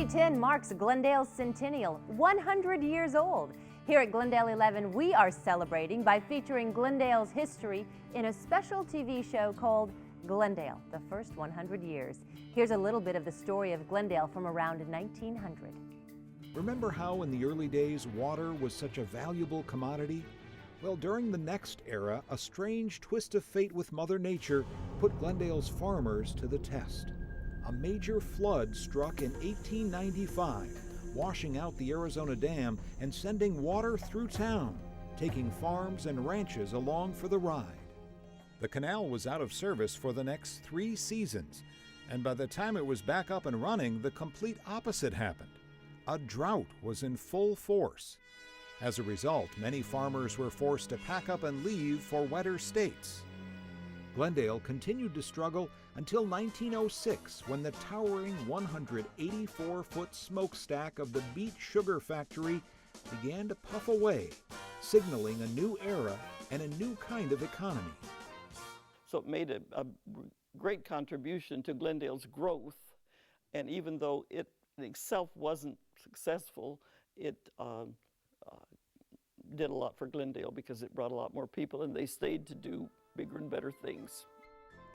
2010 marks Glendale's centennial, 100 years old. Here at Glendale 11, we are celebrating by featuring Glendale's history in a special TV show called Glendale, the first 100 years. Here's a little bit of the story of Glendale from around 1900. Remember how in the early days water was such a valuable commodity? Well, during the next era, a strange twist of fate with Mother Nature put Glendale's farmers to the test. A major flood struck in 1895, washing out the Arizona Dam and sending water through town, taking farms and ranches along for the ride. The canal was out of service for the next 3 seasons, and by the time it was back up and running, the complete opposite happened. A drought was in full force. As a result, many farmers were forced to pack up and leave for wetter states. Glendale continued to struggle until 1906, when the towering 184-foot smokestack of the Beet Sugar Factory began to puff away, signaling a new era and a new kind of economy. So it made a great contribution to Glendale's growth, and even though it itself wasn't successful, it did a lot for Glendale because it brought a lot more people, and they stayed to do bigger and better things.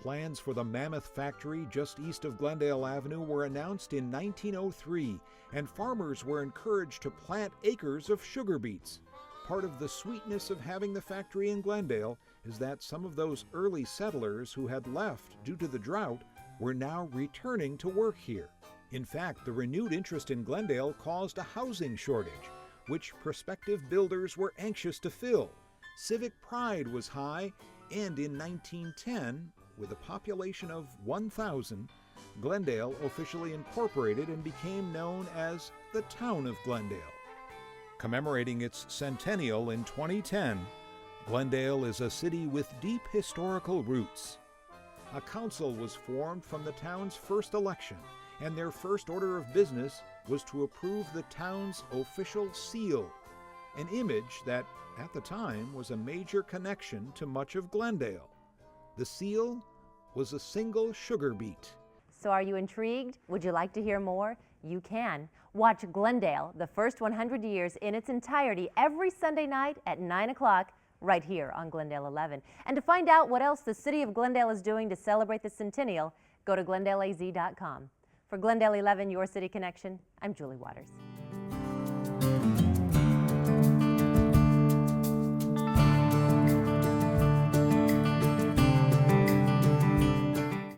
Plans for the Mammoth Factory just east of Glendale Avenue were announced in 1903, and farmers were encouraged to plant acres of sugar beets. Part of the sweetness of having the factory in Glendale is that some of those early settlers who had left due to the drought were now returning to work here. In fact, the renewed interest in Glendale caused a housing shortage, which prospective builders were anxious to fill. Civic pride was high, and in 1910, with a population of 1,000, Glendale officially incorporated and became known as the Town of Glendale. Commemorating its centennial in 2010, Glendale is a city with deep historical roots. A council was formed from the town's first election, and their first order of business was to approve the town's official seal, an image that, at the time, was a major connection to much of Glendale. The seal was a single sugar beet. So are you intrigued? Would you like to hear more? You can. Watch Glendale, the first 100 years in its entirety every Sunday night at 9 o'clock right here on Glendale 11. And to find out what else the city of Glendale is doing to celebrate the centennial, go to glendaleaz.com. For Glendale 11, your city connection, I'm Julie Waters.